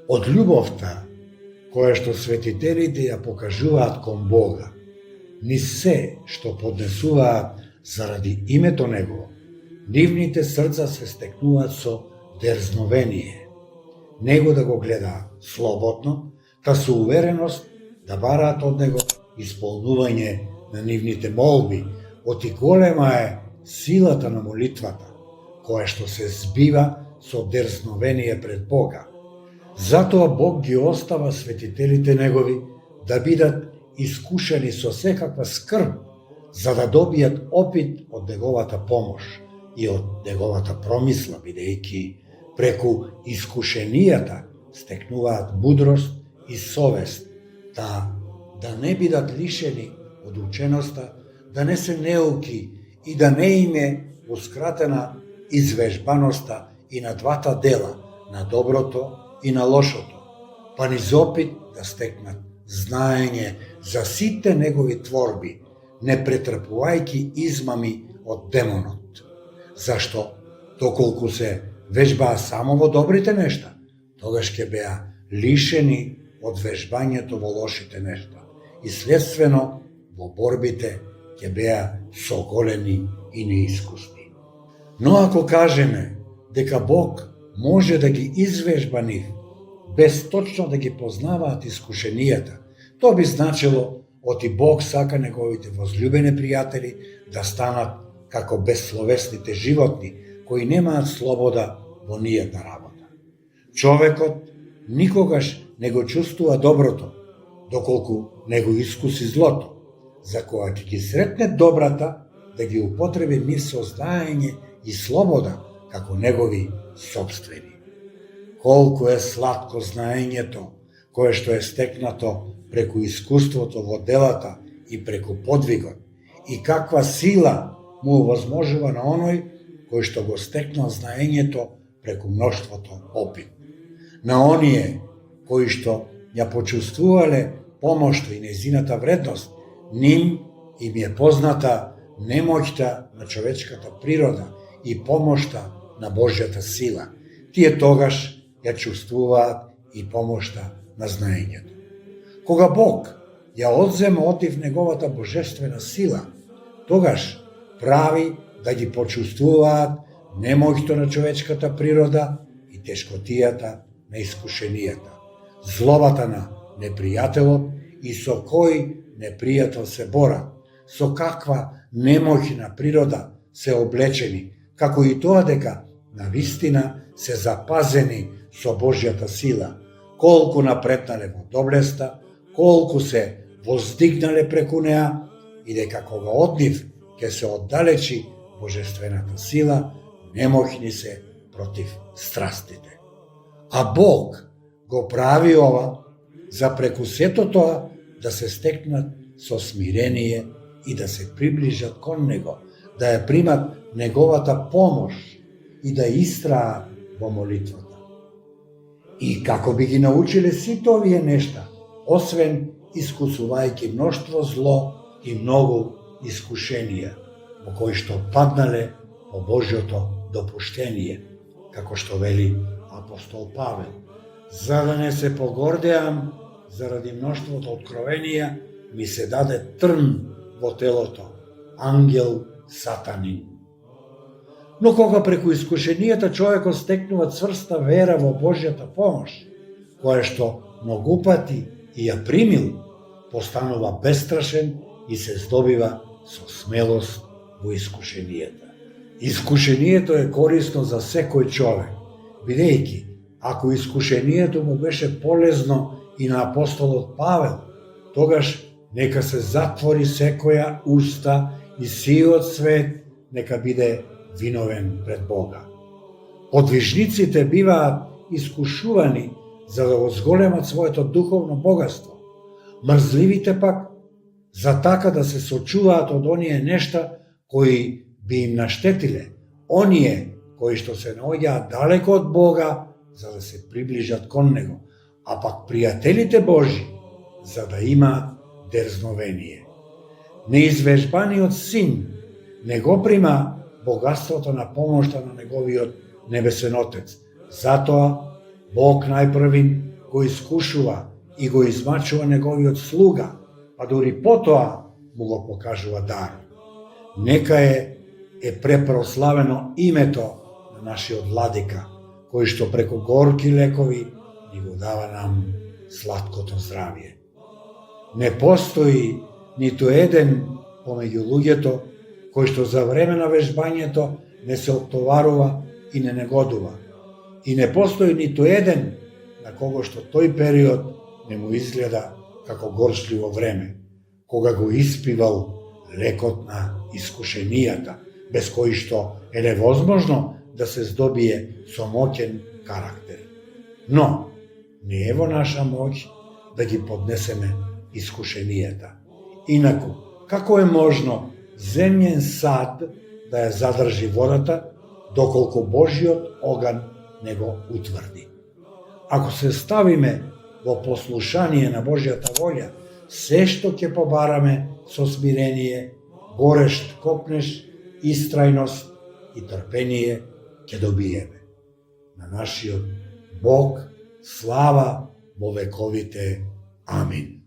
Од љубовта која што светителите ја покажуваат кон Бога, ни се што поднесуваат заради името Негово, нивните срца се стекнуваат со дерзновение. Него да го гледаат слободно, та со увереност да бараат од Него исполнување на нивните молби, оти голема е силата на молитвата, која што се збива со дерзновение пред Бога. Затоа Бог ги остава светителите Негови да бидат искушени со секаква скрб, за да добијат опит од Неговата помош и од Неговата промисла, бидејќи преку искушенијата стекнуваат мудрост и совест, да не бидат лишени од ученоста, да не се неуки и да не им еускратена извежбаноста и на двата дела, на доброто и на лошото, па низ опит да стекнат знаење за сите Негови творби, не претрпувајќи измами од демонот. Зашто, доколку се вежбаа само во добрите нешта, тогаш ќе беа лишени од вежбањето во лошите нешта и следствено во борбите ќе беа соголени и неискусни. Но ако кажеме дека Бог може да ги извежба нив, без точно да ги познаваат искушенијата, тоа би значило оти Бог сака Неговите возлюбени пријатели да станат како безсловесните животни, кои немаат слобода во ниједна работа. Човекот никогаш не го чувствува доброто, доколку не го искуси злото, за кога ќе ги сретне добрата, да ги употреби мир со знаење и слобода како негови сопствени. Колку е сладко знаењето, кое што е стекнато преку искуството во делата и преку подвигот, и каква сила му овозможува на оној кој што го стекнал знаењето преку мноштвото опит. На оние кои што ја почувствувале помошта и нејзината вредност, ним им е позната немоќта на човечката природа и помошта на Божјата сила. Тие тогаш ја чувствуваат и помошта на знаењето. Кога Бог ја одзема од нив Неговата божествена сила, тогаш прави да ги почувствуваат немоќто на човечката природа и тешкотијата на искушенијата, злобата на непријателот и со кој непријател се бора, со каква немоќна природа се облечени, како и тоа дека навистина се запазени со Божјата сила, колку напреднале во доблеста, колку се воздигнале преку неа и дека кога од нив ќе се оддалечи божествената сила, немоќни се против страстите. А Бог го прави ова за преку сето тоа да се стекнат со смирение и да се приближат кон Него, да ја примат Неговата помош и да истраат во молитвата. И како би ги научиле сите овие нешта, освен искусувајќи мноштво зло и многу искушенија, во кои што паднале по Божјото допуштение, како што вели апостол Павел, за да не се погордеам заради мноштвото откровенија, ми се даде трн во телото, ангел сатанин. Но кога преку искушенијата човекот стекнува цврста вера во Божјата помош, која што многу пати и ја примил, постанува бестрашен и се здобива со смелост во искушенијата. Искушението е корисно за секој човек, бидејќи ако искушението му беше полезно и на апостолот Павел, тогаш нека се затвори секоја уста и сиот свет нека биде виновен пред Бога. Подвижниците биваат искушувани за да го зголемат своето духовно богатство. Мрзливите пак за така да се сочуваат од оние нешта кои би им наштетиле, оние кои што се наоѓаат далеко од Бога за да се приближат кон Него, а пак пријателите Божи за да имаат дерзновение. Неизвежбаниот син не го прима богатството на помошта на неговиот небесен Отец. Затоа Бог најпрви го искушува и го измачува неговиот слуга, па дури потоа му го покажува дар. Нека е препрославено името на нашиот владика, кој што преку горки лекови ни го дава нам сладкото здравје. Не постои ниту еден помеѓу луѓето кој што за време на вежбањето не се оттоварува и не негодува. И не постои ниту еден на кого што тој период не му изгледа како горчливо време, кога го испивал лекот на искушенијата, без кој што е невозможно да се здобие со моќен карактер. Но не е во наша моќ да ги поднесеме искушенијата. Инаку, како е можно земјен сад да ја задржи водата, доколку Божиот оган не го утврди? Ако се ставиме во послушание на Божјата волја, се што ќе побараме со смирение, горешт копнеш, истрајност и трпение ќе добиеме. На нашиот Бог слава во вековите. Амин.